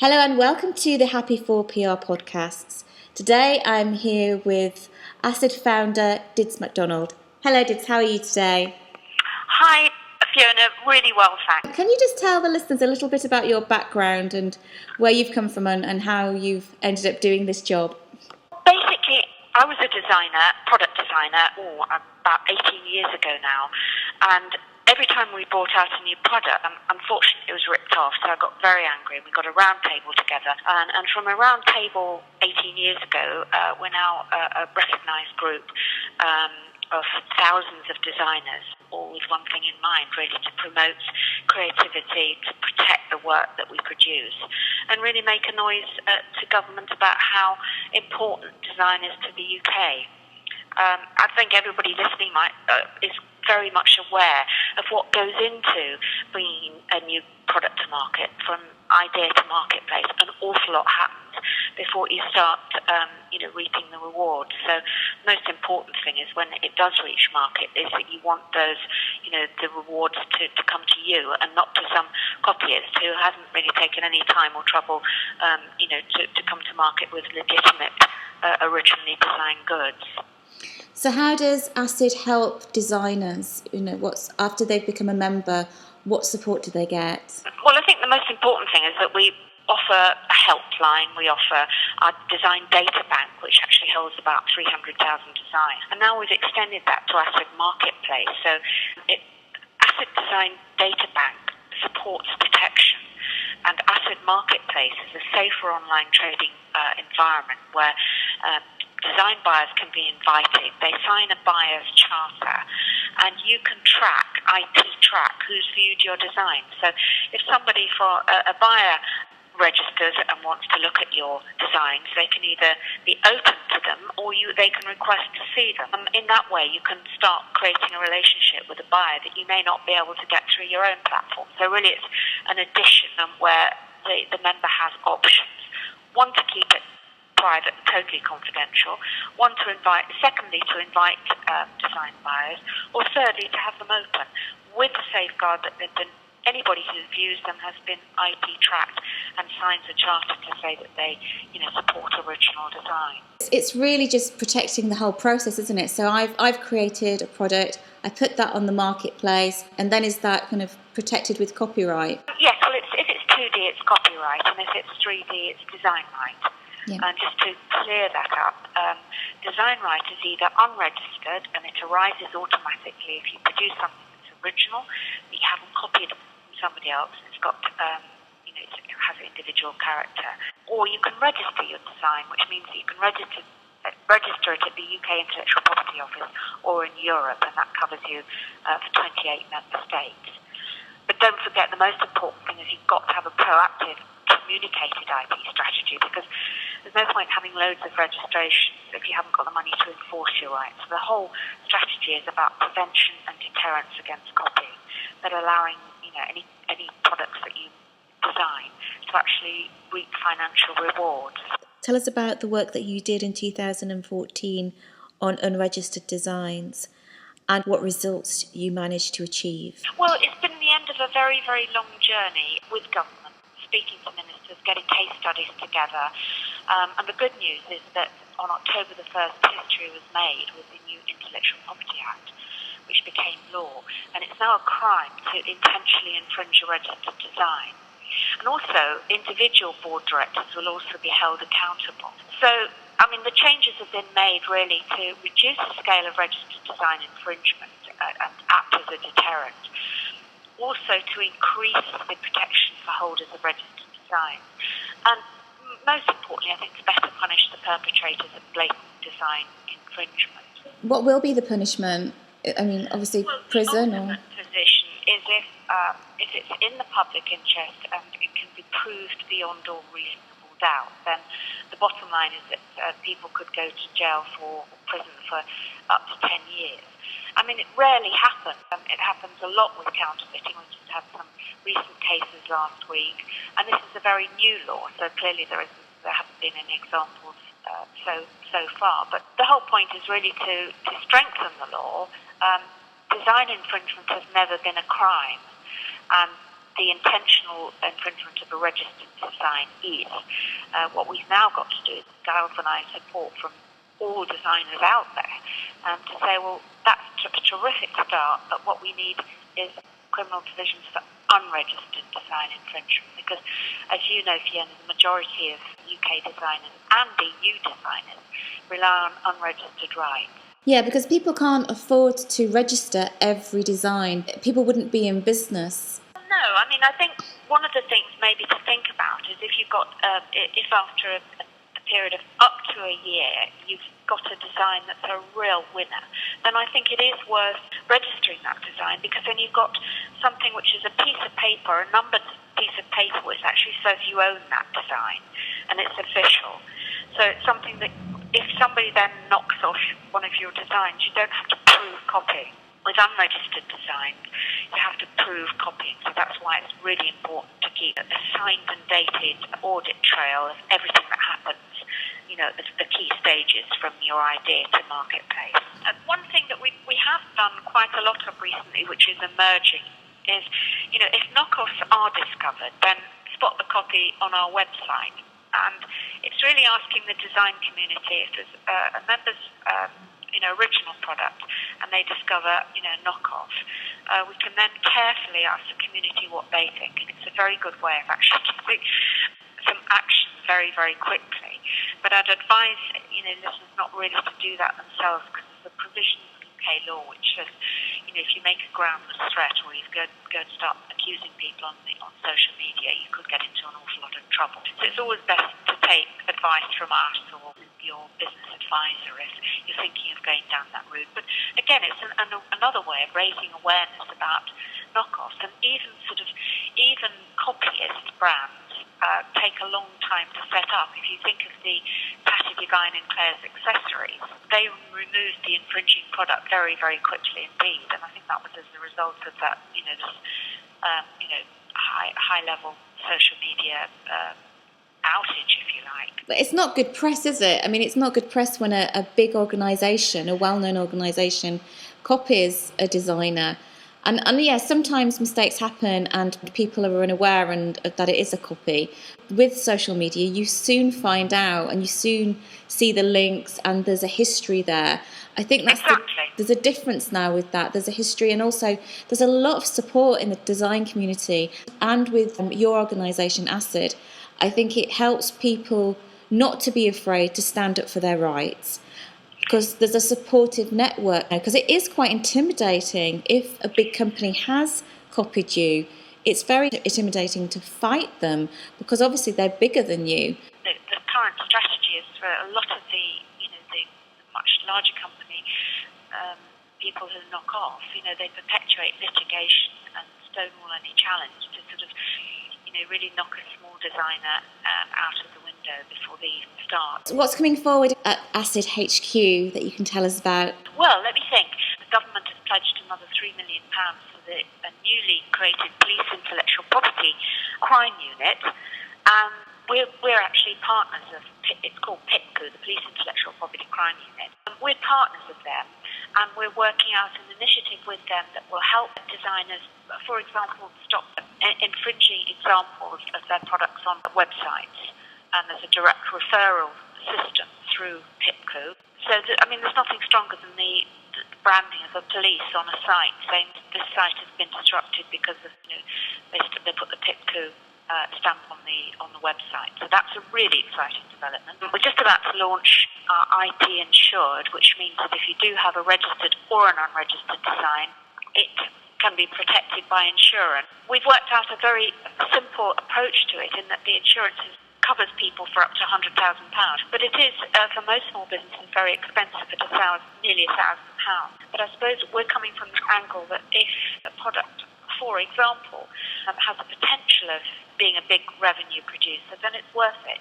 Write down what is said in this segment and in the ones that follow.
Hello and welcome to the Happy 4 PR podcasts. Today I'm here with Acid founder Dids Macdonald. Hello Dids, how are you today? Hi Fiona, really well thanks. Can you just tell the listeners a little bit about your background and where you've come from and how you've ended up doing this job? Basically, I was a designer, product designer, about 18 years ago now, and every time we brought out a new product, unfortunately it was ripped off, so I got very angry and we got a round table together. And from a round table 18 years ago, we're now a recognised group of thousands of designers, all with one thing in mind, really, to promote creativity, to protect the work that we produce, and really make a noise to government about how important design is to the UK. I think everybody listening is very much aware of what goes into bringing a new product to market, from idea to marketplace. An awful lot happens before you start, reaping the rewards. So the most important thing is when it does reach market is that you want those, the rewards to come to you and not to some copyist who hasn't really taken any time or trouble, to come to market with legitimate, originally designed goods. So how does Acid help designers? After they've become a member, what support do they get? Well, I think the most important thing is that we offer a helpline. We offer our design data bank, which actually holds about 300,000 designs. And now we've extended that to Acid Marketplace. So Acid Design Data Bank supports detection. And Acid Marketplace is a safer online trading environment where design buyers can be invited. They sign a buyer's charter, and you can IP track who's viewed your design. So if somebody, for a buyer, registers and wants to look at your designs, they can either be open to them or they can request to see them. In that way, you can start creating a relationship with a buyer that you may not be able to get through your own platform. So really, it's an addition where the member has options. One, to keep it private and totally confidential. One, secondly, to invite design buyers, or thirdly, to have them open with the safeguard that anybody who views them has been IP tracked and signs a charter to say that they, support original design. It's really just protecting the whole process, isn't it? So I've created a product, I put that on the marketplace, and then is that kind of protected with copyright? Yes, well, if it's 2D, it's copyright, and if it's 3D, it's design right. Yeah. And just to clear that up, design right is either unregistered, and it arises automatically if you produce something that's original, that you haven't copied from somebody else, it's got, it has an individual character. Or you can register your design, which means that you can register it at the UK Intellectual Property Office or in Europe, and that covers you for 28 member states. But don't forget, the most important thing is you've got to have a proactive, communicated IP strategy, because there's no point having loads of registrations if you haven't got the money to enforce your rights. So the whole strategy is about prevention and deterrence against copying, but allowing any products that you design to actually reap financial rewards. Tell us about the work that you did in 2014 on unregistered designs and what results you managed to achieve. Well, it's been the end of a very, very long journey with government, speaking to ministers, getting case studies together. And the good news is that on October the 1st, history was made with the new Intellectual Property Act, which became law. And it's now a crime to intentionally infringe a registered design. And also, individual board directors will also be held accountable. So, the changes have been made really to reduce the scale of registered design infringement and act as a deterrent. Also to increase the protection for holders of registered designs. And most importantly, I think, to better punish the perpetrators of blatant design infringement. What will be the punishment? Obviously, prison or... The ultimate position is if it's in the public interest and it can be proved beyond all reasonable doubt, then the bottom line is that people could go to jail or prison for up to 10 years. It rarely happens. It happens a lot with counterfeiting. We just had some recent cases last week, and this is a very new law, so clearly there haven't been any examples so far. But the whole point is really to strengthen the law. Design infringement has never been a crime, and the intentional infringement of a registered design is, what we've now got to do is galvanise support from all designers out there to say, well, that's a terrific start, but what we need is criminal provisions for unregistered design infringement, because as you know, Fiona, the majority of UK designers and EU designers rely on unregistered rights. Yeah, because people can't afford to register every design. People wouldn't be in business. No, I mean, I think one of the things maybe to think about is if you've got, if after a period of up to a year you've got a design that's a real winner, then I think it is worth registering that design, because then you've got something which is a piece of paper, a numbered piece of paper, which actually says you own that design and it's official. So it's something that if somebody then knocks off one of your designs, you don't have to prove copy. With unregistered designs, you have to prove copying. So that's why it's really important to keep a signed and dated audit trail of everything that happens, you know, the key stages from your idea to marketplace. And one thing that we have done quite a lot of recently, which is emerging, is, you know, if knockoffs are discovered, then spot the copy on our website. And it's really asking the design community if there's a member's original product and they discover, knockoff, we can then carefully ask the community what they think. And it's a very good way of actually taking some action very, very quickly. But I'd advise, listeners not really to do that themselves, because there's a provision in UK law which says, if you make a groundless threat or you go and start accusing people on social media, you could get into an awful lot of trouble. So it's always best to take advice from us or your business advisor if you're thinking of going down that route. But again, it's another way of raising awareness about knockoffs, and even copyist brands take a long time to set up. If you think of the Patty Devine and Claire's accessories, they removed the infringing product very, very quickly indeed, and I think that was as a result of that, high-level social media outage, if you like. But it's not good press, is it? I mean, it's not good press when a big organisation, a well-known organisation, copies a designer. And yes, sometimes mistakes happen and people are unaware and that it is a copy. With social media, you soon find out and you soon see the links and there's a history there. I think that's there's a difference now with that. There's a history, and also there's a lot of support in the design community. And with your organisation, ACID, I think it helps people not to be afraid to stand up for their rights, because there's a supportive network now. Because it is quite intimidating if a big company has copied you. It's very intimidating to fight them, because obviously they're bigger than you. The current strategy is for a lot of the much larger company people who knock off, they perpetuate litigation and stonewall any challenge to sort of, really knock a small designer out of the window before they even start. So what's coming forward at ACID HQ that you can tell us about? Well, let me think. The government has pledged another £3 million for the newly created Police Intellectual Property Crime Unit. We're actually partners of, it's called PIPCU, the Police Intellectual Property Crime Unit. We're partners of them, and we're working out an initiative with them that will help designers, for example, stop infringing examples of their products on websites. And there's a direct referral system through PIPCU. So, there's nothing stronger than the branding of the police on a site saying this site has been disrupted because of, they put the PIPCU stamp on the website. So that's a really exciting development. We're just about to launch our IT insured, which means that if you do have a registered or an unregistered design, it can be protected by insurance. We've worked out a very simple approach to it in that the insurance covers people for up to £100,000, but it is for most small businesses very expensive at nearly £1,000. But I suppose we're coming from the angle that if a product, for example, has a potential of being a big revenue producer, then it's worth it.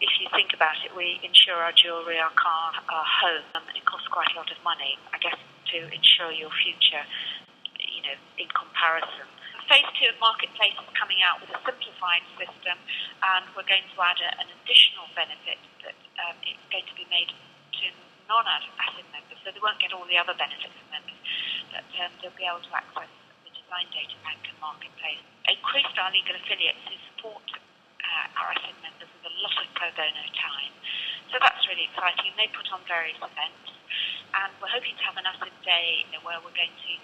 If you think about it, we insure our jewellery, our car, our home, and it costs quite a lot of money, I guess, to insure your future, in comparison. Phase 2 of Marketplace is coming out with a simplified system, and we're going to add an additional benefit that it's going to be made to non-ACID members, so they won't get all the other benefits of members, but they'll be able to access the design data bank and Marketplace increased our legal affiliates who support our ASID members with a lot of pro bono time. So that's really exciting. They put on various events, and we're hoping to have an ASID day where we're going to use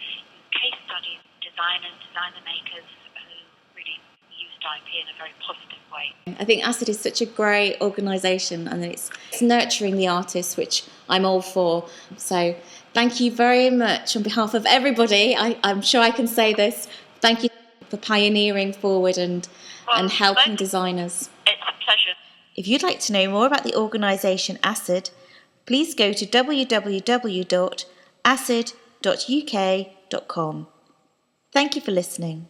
case studies, designer makers who really used IP in a very positive way. I think ASID is such a great organisation, and it's nurturing the artists, which I'm all for. So thank you very much on behalf of everybody. I'm sure I can say this. Thank you for pioneering forward and helping designers. It's a pleasure. If you'd like to know more about the organisation ASID, please go to www.acid.uk.com. Thank you for listening.